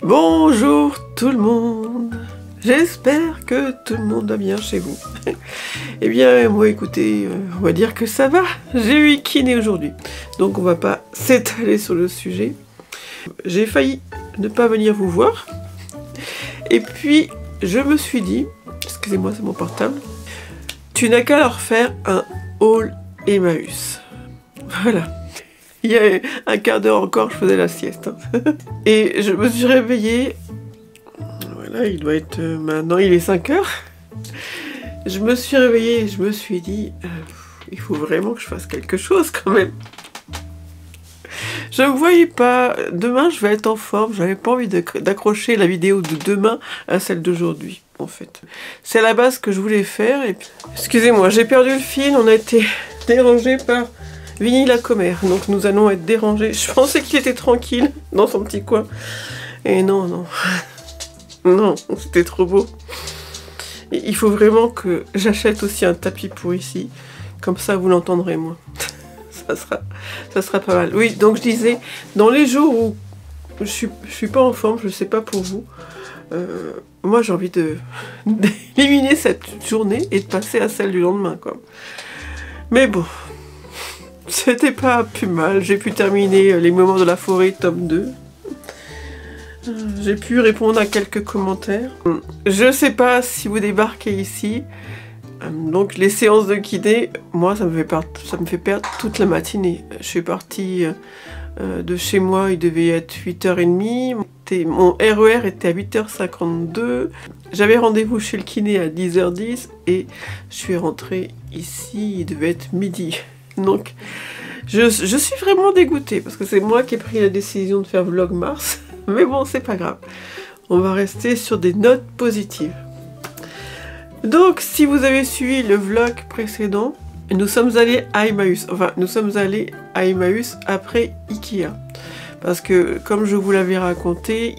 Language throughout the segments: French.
Bonjour tout le monde, j'espère que tout le monde va bien chez vous. Eh bien moi écoutez, on va dire que ça va, j'ai eu kiné aujourd'hui, donc on va pas s'étaler sur le sujet. J'ai failli ne pas venir vous voir, et puis je me suis dit, excusez-moi c'est mon portable, tu n'as qu'à leur faire un haul Emmaüs. Voilà. Il y a un quart d'heure encore, je faisais la sieste. Et je me suis réveillée. Voilà, il doit être... maintenant, il est 5 heures. Je me suis réveillée et je me suis dit... il faut vraiment que je fasse quelque chose quand même. Je ne me voyais pas... Demain, je vais être en forme. J'avais pas envie d'accrocher la vidéo de demain à celle d'aujourd'hui, en fait. C'est à la base que je voulais faire. Et puis... Excusez-moi, j'ai perdu le fil. On a été dérangé par... Vinny la commère, donc nous allons être dérangés. Je pensais qu'il était tranquille dans son petit coin. Et non, non. Non, c'était trop beau. Et il faut vraiment que j'achète aussi un tapis pour ici. Comme ça, vous l'entendrez moins. Ça sera pas mal. Oui, donc je disais, dans les jours où je suis pas en forme, je sais pas pour vous, moi j'ai envie d'éliminer cette journée et de passer à celle du lendemain, quoi. Mais bon... C'était pas plus mal, j'ai pu terminer Les Moments de la Forêt, tome 2. J'ai pu répondre à quelques commentaires. Je sais pas si vous débarquez ici. Donc les séances de kiné, moi ça me fait perdre toute la matinée. Je suis partie de chez moi, il devait être 8h30. Mon RER était à 8h52. J'avais rendez-vous chez le kiné à 10h10 et je suis rentrée ici, il devait être midi. Donc, je suis vraiment dégoûtée parce que c'est moi qui ai pris la décision de faire vlog mars. Mais bon, c'est pas grave. On va rester sur des notes positives. Donc, si vous avez suivi le vlog précédent, nous sommes allés à Emmaüs. Enfin, nous sommes allés à Emmaüs après Ikea. Parce que, comme je vous l'avais raconté,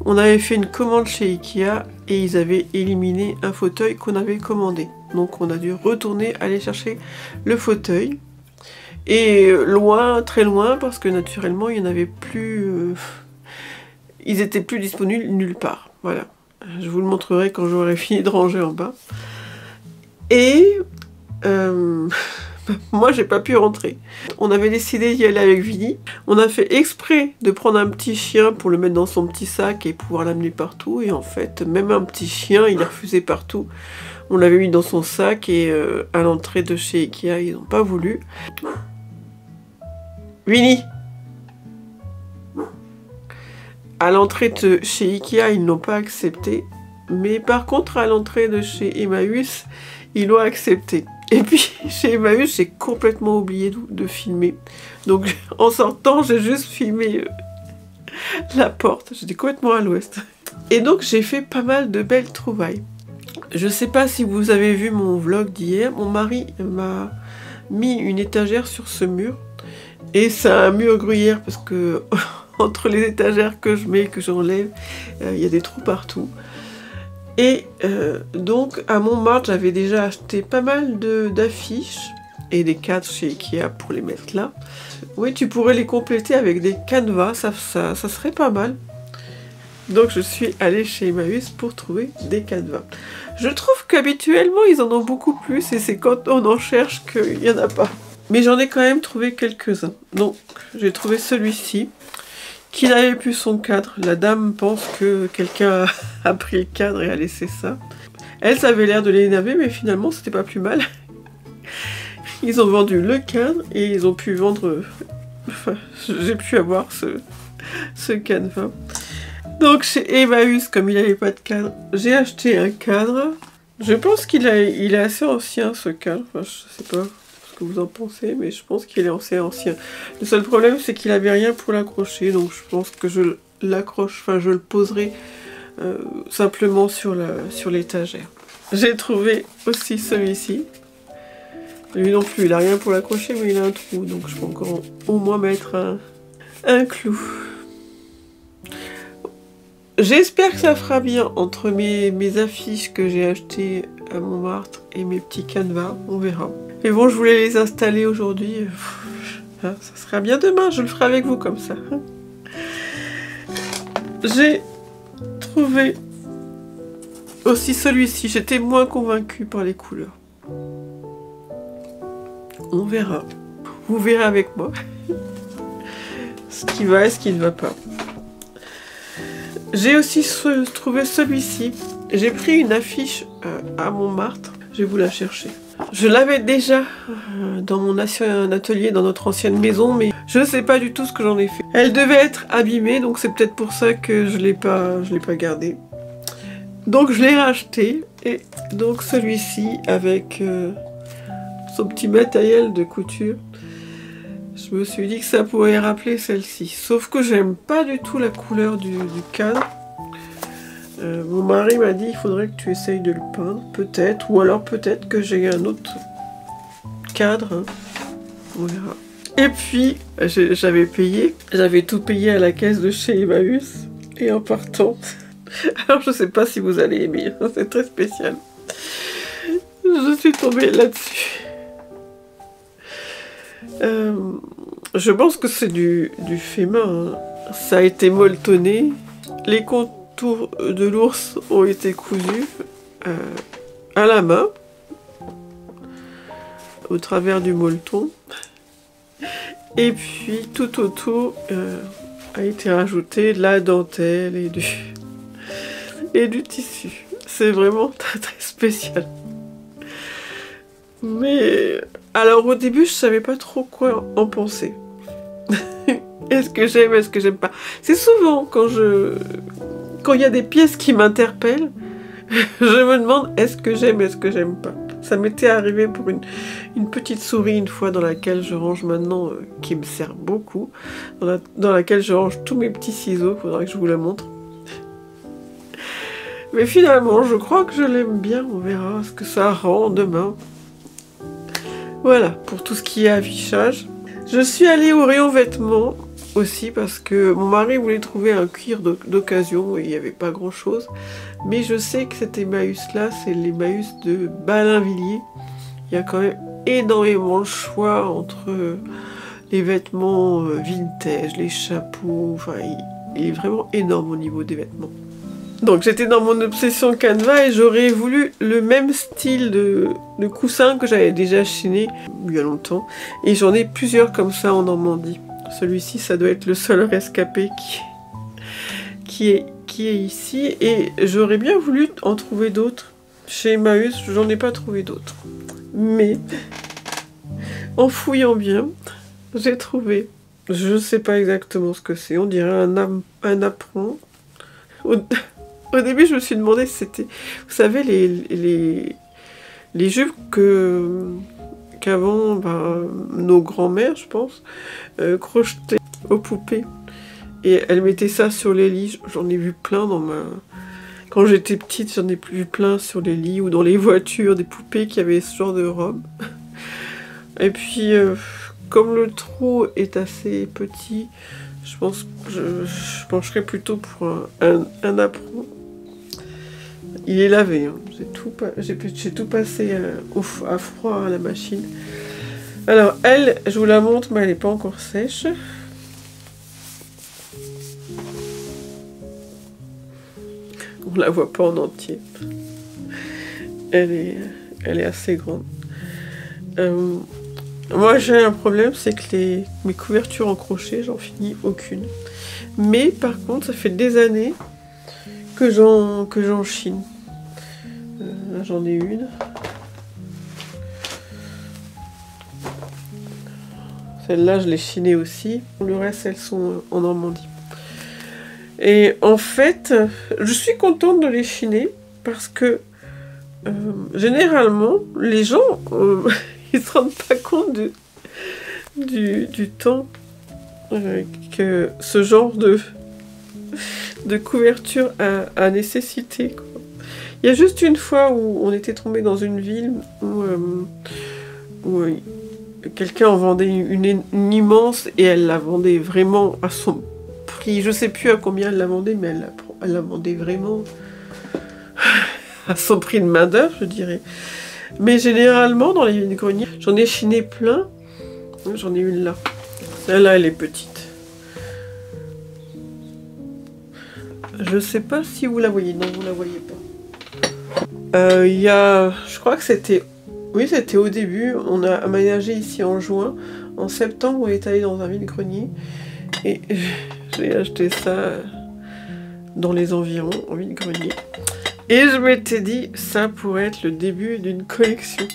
on avait fait une commande chez Ikea et ils avaient éliminé un fauteuil qu'on avait commandé. Donc on a dû retourner aller chercher le fauteuil. Et loin, très loin, parce que naturellement il n'y en avait plus... ils étaient plus disponibles nulle part. Voilà. Je vous le montrerai quand j'aurai fini de ranger en bas. Et... moi j'ai pas pu rentrer. On avait décidé d'y aller avec Vinny. On a fait exprès de prendre un petit chien pour le mettre dans son petit sac et pouvoir l'amener partout. Et en fait, même un petit chien, il a refusé partout. On l'avait mis dans son sac et à l'entrée de chez Ikea, ils n'ont pas voulu. Vinny! À l'entrée de chez Ikea, ils n'ont pas accepté. Mais par contre, à l'entrée de chez Emmaüs, ils l'ont accepté. Et puis, chez Emmaüs, j'ai complètement oublié de filmer. Donc, en sortant, j'ai juste filmé la porte. J'étais complètement à l'ouest. Et donc, j'ai fait pas mal de belles trouvailles. Je sais pas si vous avez vu mon vlog d'hier. Mon mari m'a mis une étagère sur ce mur. Et c'est un mur gruyère parce que entre les étagères que je mets et que j'enlève, il y a des trous partout. Et donc à Montmartre, j'avais déjà acheté pas mal d'affiches et des cadres chez Ikea pour les mettre là. Oui, tu pourrais les compléter avec des canevas, ça serait pas mal. Donc je suis allée chez Emmaüs pour trouver des canevas. Je trouve qu'habituellement ils en ont beaucoup plus et c'est quand on en cherche qu'il n'y en a pas. Mais j'en ai quand même trouvé quelques-uns. Donc j'ai trouvé celui-ci qui n'avait plus son cadre. La dame pense que quelqu'un a pris le cadre et a laissé ça. Elle, ça avait l'air de l'énerver, mais finalement, c'était pas plus mal. Ils ont vendu le cadre et ils ont pu vendre... Enfin, j'ai pu avoir ce canevas. Donc, chez Emmaüs, comme il n'avait pas de cadre, j'ai acheté un cadre. Je pense qu'il est assez ancien, ce cadre. Enfin, je sais pas ce que vous en pensez, mais je pense qu'il est assez ancien. Le seul problème, c'est qu'il n'avait rien pour l'accrocher, donc je pense que je l'accroche, enfin, je le poserai simplement sur l'étagère. J'ai trouvé aussi celui-ci. Lui non plus, il n'a rien pour l'accrocher, mais il a un trou, donc je peux encore au moins mettre un clou. J'espère que ça fera bien entre mes affiches que j'ai achetées à Montmartre et mes petits canevas, on verra. Mais bon, je voulais les installer aujourd'hui. Ça sera bien demain, je le ferai avec vous comme ça. j'ai trouvé aussi celui-ci. J'étais moins convaincue par les couleurs. On verra. Vous verrez avec moi ce qui va et ce qui ne va pas. J'ai aussi trouvé celui-ci. J'ai pris une affiche à Montmartre. Je vais vous la chercher. Je l'avais déjà dans mon ancien atelier, dans notre ancienne maison, mais je ne sais pas du tout ce que j'en ai fait. Elle devait être abîmée, donc c'est peut-être pour ça que je l'ai pas gardée. Donc je l'ai racheté, et donc celui-ci avec son petit matériel de couture. Je me suis dit que ça pourrait rappeler celle-ci. Sauf que j'aime pas du tout la couleur du cadre. Mon mari m'a dit il faudrait que tu essayes de le peindre, peut-être. Ou alors peut-être que j'ai un autre cadre. Hein. On verra. Et puis, j'avais tout payé à la caisse de chez Emmaüs. Et en partant... Alors je sais pas si vous allez aimer, c'est très spécial. Je suis tombée là-dessus. Je pense que c'est du fait main. Hein. Ça a été molletonné. Les contours de l'ours ont été cousus à la main, au travers du molleton. Et puis tout autour a été rajouté de la dentelle et du tissu. C'est vraiment très très spécial. Mais alors au début je savais pas trop quoi en penser. Est-ce que j'aime, est-ce que j'aime pas. C'est souvent quand il y a des pièces qui m'interpellent, je me demande est-ce que j'aime pas. Ça m'était arrivé pour une petite souris une fois dans laquelle je range maintenant, qui me sert beaucoup, dans laquelle je range tous mes petits ciseaux, faudra que je vous la montre. Mais finalement, je crois que je l'aime bien, on verra ce que ça rend demain. Voilà, pour tout ce qui est affichage. Je suis allée au rayon vêtements aussi parce que mon mari voulait trouver un cuir d'occasion et il n'y avait pas grand chose. Mais je sais que cet Emmaüs-là, c'est l'Emmaüs de Ballainvilliers. Il y a quand même énormément de choix entre les vêtements vintage, les chapeaux. Enfin, il est vraiment énorme au niveau des vêtements. Donc j'étais dans mon obsession Canva et j'aurais voulu le même style de coussin que j'avais déjà chiné il y a longtemps. Et j'en ai plusieurs comme ça en Normandie. Celui-ci, ça doit être le seul rescapé qui est ici. Et j'aurais bien voulu en trouver d'autres. Chez Emmaüs, j'en ai pas trouvé d'autres. Mais en fouillant bien, j'ai trouvé. Je ne sais pas exactement ce que c'est. On dirait un apron. Au début, je me suis demandé si c'était... Vous savez, les jupes qu'avant nos grands-mères, je pense, crochetaient aux poupées. Et elles mettaient ça sur les lits. J'en ai vu plein Quand j'étais petite, j'en ai vu plein sur les lits ou dans les voitures, des poupées qui avaient ce genre de robe. Et puis, comme le trou est assez petit, je pense que je pencherais plutôt pour un apron. Il est lavé, hein. J'ai tout passé à froid à la machine. Alors elle, je vous la montre, mais elle n'est pas encore sèche. On la voit pas en entier. Elle est assez grande. Moi j'ai un problème, c'est que mes couvertures en crochet, j'en finis aucune. Mais par contre, ça fait des années que j'en chine. Là j'en ai une. Celle-là je l'ai chinée aussi. Le reste elles sont en Normandie. Et en fait, je suis contente de les chiner parce que généralement les gens ils se rendent pas compte du temps que ce genre de couverture a nécessité, quoi. Il y a juste une fois où on était tombé dans une ville où quelqu'un en vendait une immense et elle la vendait vraiment à son prix. Je sais plus à combien elle la vendait, mais elle la vendait vraiment à son prix de main d'œuvre, je dirais. Mais généralement, dans les greniers, j'en ai chiné plein. J'en ai une là. Celle-là, elle est petite. Je sais pas si vous la voyez. Non, vous la voyez pas. Il y a... Je crois que c'était... Oui, c'était au début. On a aménagé ici en juin. En septembre, on est allé dans un vide-grenier. Et j'ai acheté ça dans les environs, en vide-grenier. Et je m'étais dit, ça pourrait être le début d'une collection.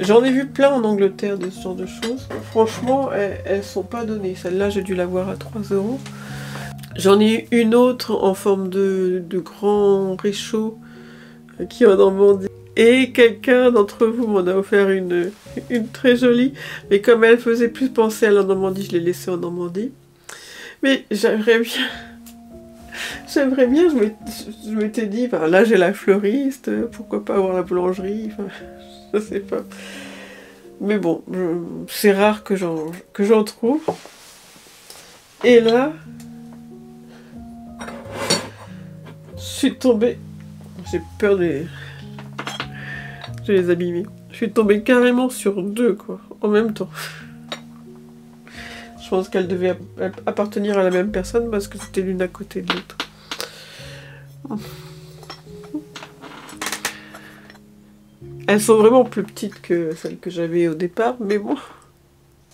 J'en ai vu plein en Angleterre de ce genre de choses. Franchement, elles sont pas données. Celle-là, j'ai dû l'avoir à 3 €. J'en ai une autre en forme de grand réchaud qui est en Normandie. Et quelqu'un d'entre vous m'en a offert une très jolie. Mais comme elle faisait plus penser à la Normandie, je l'ai laissée en Normandie. Mais j'aimerais bien... J'aimerais bien, je m'étais dit, ben là j'ai la fleuriste, pourquoi pas avoir la boulangerie, enfin, je sais pas. Mais bon, c'est rare que j'en trouve. Et là, je suis tombée, j'ai peur de les abîmer. Je suis tombée carrément sur deux, quoi, en même temps. Je pense qu'elles devaient appartenir à la même personne parce que c'était l'une à côté de l'autre. Elles sont vraiment plus petites que celles que j'avais au départ, mais bon.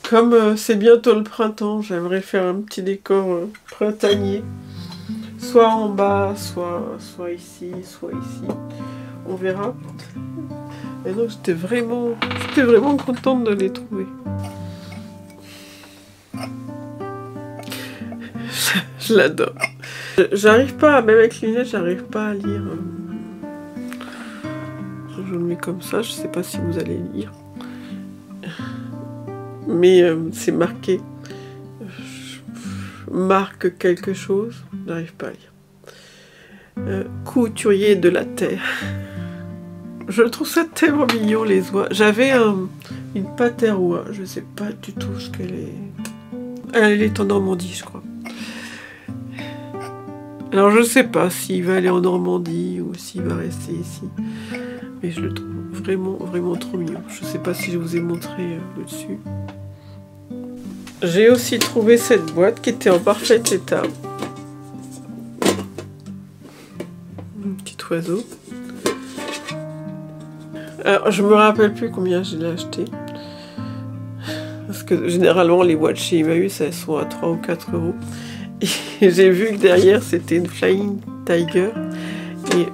Comme c'est bientôt le printemps, j'aimerais faire un petit décor printanier. Soit en bas, soit ici, soit ici. On verra. Et donc j'étais vraiment contente de les trouver. Je l'adore. J'arrive pas, même avec les lunettes, j'arrive pas à lire. Je le mets comme ça, je sais pas si vous allez lire. Mais c'est marqué. Marque quelque chose, j'arrive pas à lire. Couturier de la terre. Je trouve ça tellement mignon, les oies. J'avais une patère oie, je sais pas du tout ce qu'elle est. Elle est en Normandie, je crois. Alors je sais pas s'il va aller en Normandie ou s'il va rester ici. Mais je le trouve vraiment trop mignon. Je sais pas si je vous ai montré le dessus. J'ai aussi trouvé cette boîte qui était en parfait état. Un petit oiseau. Alors je me rappelle plus combien je l'ai acheté. Parce que généralement les boîtes chez Emmaüs elles sont à 3 ou 4 €. Et j'ai vu que derrière c'était une Flying Tiger. Et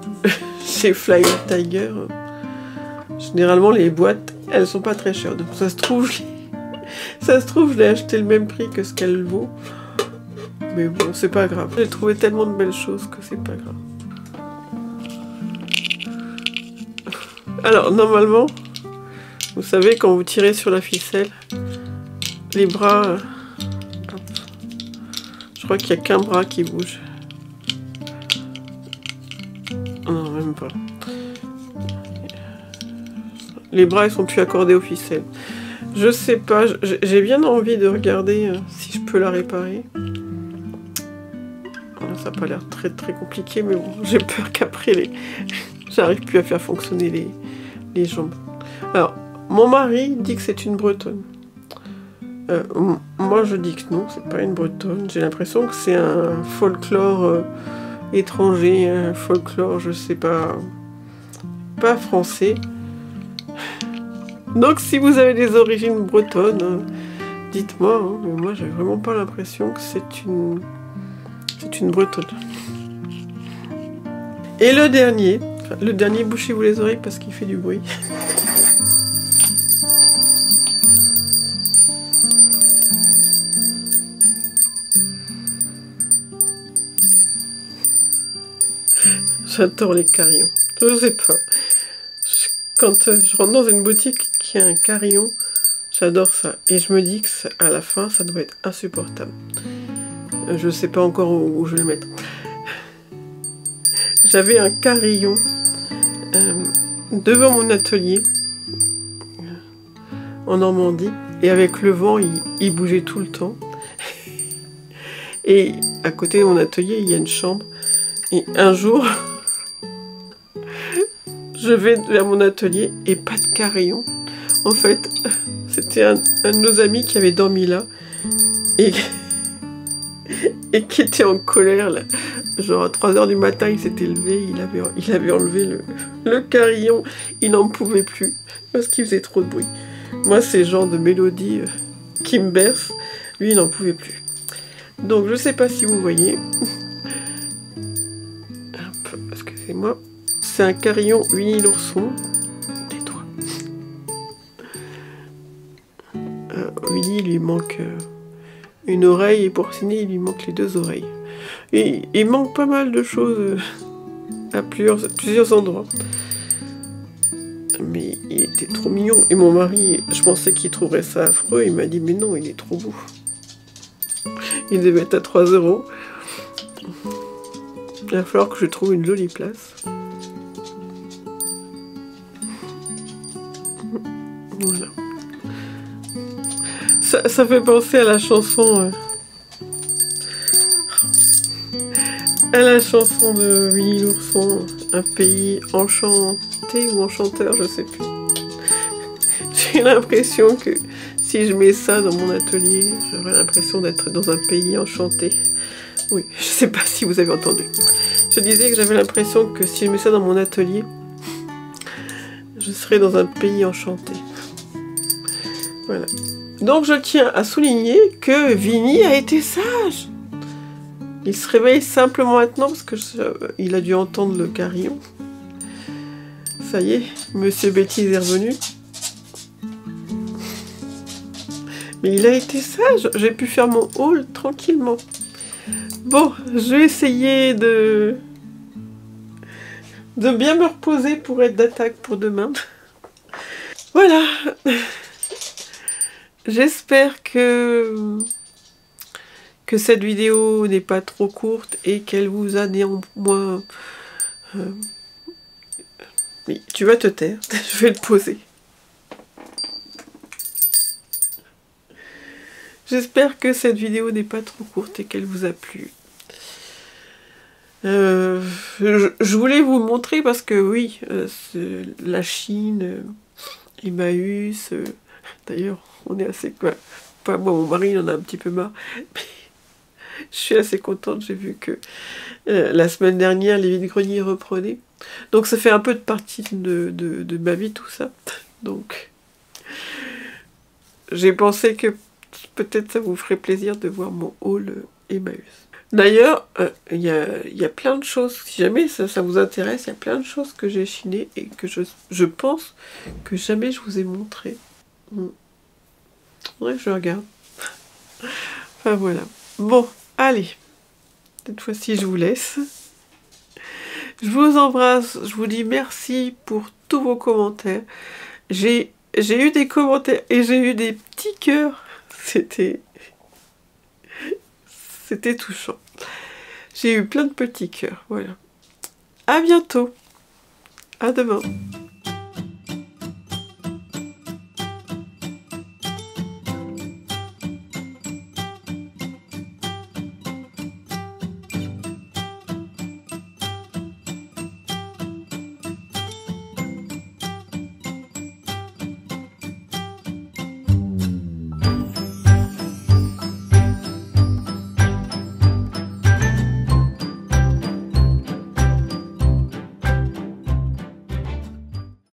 chez Flying Tiger, généralement les boîtes elles sont pas très chères. Donc ça se trouve je l'ai acheté le même prix que ce qu'elle vaut. Mais bon, c'est pas grave. J'ai trouvé tellement de belles choses que c'est pas grave. Alors normalement, vous savez quand vous tirez sur la ficelle, les bras... Je crois qu'il n'y a qu'un bras qui bouge. Non, même pas. Les bras, ils sont plus accordés aux ficelles. Je sais pas, j'ai bien envie de regarder si je peux la réparer. Ça n'a pas l'air très compliqué, mais bon, j'ai peur qu'après, j'arrive plus à faire fonctionner les jambes. Alors, mon mari dit que c'est une bretonne. Moi je dis que non, c'est pas une bretonne. J'ai l'impression que c'est un folklore étranger, un folklore, je sais pas français. Donc si vous avez des origines bretonnes, dites-moi. Hein, mais moi j'ai vraiment pas l'impression que c'est une bretonne. Et le dernier, bouchez-vous les oreilles parce qu'il fait du bruit. J'adore les carillons. Je sais pas. Quand je rentre dans une boutique qui a un carillon, j'adore ça. Et je me dis que à la fin, ça doit être insupportable. Je sais pas encore où je vais le mettre. J'avais un carillon devant mon atelier en Normandie. Et avec le vent, il bougeait tout le temps. Et à côté de mon atelier, il y a une chambre. Et un jour... Je vais vers mon atelier et pas de carillon. En fait, c'était un de nos amis qui avait dormi là et qui était en colère là, Genre à 3 h du matin, il s'était levé, il avait enlevé le carillon, il n'en pouvait plus, parce qu'il faisait trop de bruit. Moi, c'est le genre de mélodie qui me berce, lui, il n'en pouvait plus. Donc, je sais pas si vous voyez. Hop, excusez-moi. C'est un carillon Winnie l'ourson. Tais-toi. Winnie, il lui manque une oreille, et pour Porcinet, il lui manque les 2 oreilles. Et il manque pas mal de choses à plusieurs endroits. Mais il était trop mignon. Et mon mari, je pensais qu'il trouverait ça affreux. Il m'a dit, mais non, il est trop beau. Il devait être à 3 €. Il va falloir que je trouve une jolie place. Voilà. Ça fait penser à la chanson... à la chanson de Winnie l'ourson, un pays enchanté ou enchanteur, je sais plus. J'ai l'impression que si je mets ça dans mon atelier, j'aurais l'impression d'être dans un pays enchanté. Oui, je sais pas si vous avez entendu. Je disais que j'avais l'impression que si je mets ça dans mon atelier, je serais dans un pays enchanté. Voilà. Donc je tiens à souligner que Winnie a été sage. Il se réveille simplement maintenant parce que il a dû entendre le carillon. Ça y est, Monsieur Bêtise est revenu. Mais il a été sage, j'ai pu faire mon haul tranquillement. Bon, je vais essayer de bien me reposer pour être d'attaque pour demain. Voilà. J'espère que cette vidéo n'est pas trop courte et qu'elle vous a néanmoins... Mais tu vas te taire, je vais le poser. J'espère que cette vidéo n'est pas trop courte et qu'elle vous a plu. Je voulais vous montrer parce que oui, la Chine, Emmaüs, d'ailleurs on est assez... Enfin moi mon mari il en a un petit peu marre. Je suis assez contente, j'ai vu que la semaine dernière les vides-greniers reprenaient. Donc ça fait un peu de partie de ma vie tout ça. Donc j'ai pensé que peut-être ça vous ferait plaisir de voir mon haul Emmaüs. D'ailleurs, il y a plein de choses, si jamais ça vous intéresse, il y a plein de choses que j'ai chinées et que je pense que jamais je vous ai montré. Ouais, je regarde. Enfin voilà. Bon, allez. Cette fois-ci, je vous laisse. Je vous embrasse. Je vous dis merci pour tous vos commentaires. J'ai eu des commentaires et j'ai eu des petits cœurs. C'était touchant. J'ai eu plein de petits cœurs. Voilà. À bientôt. À demain.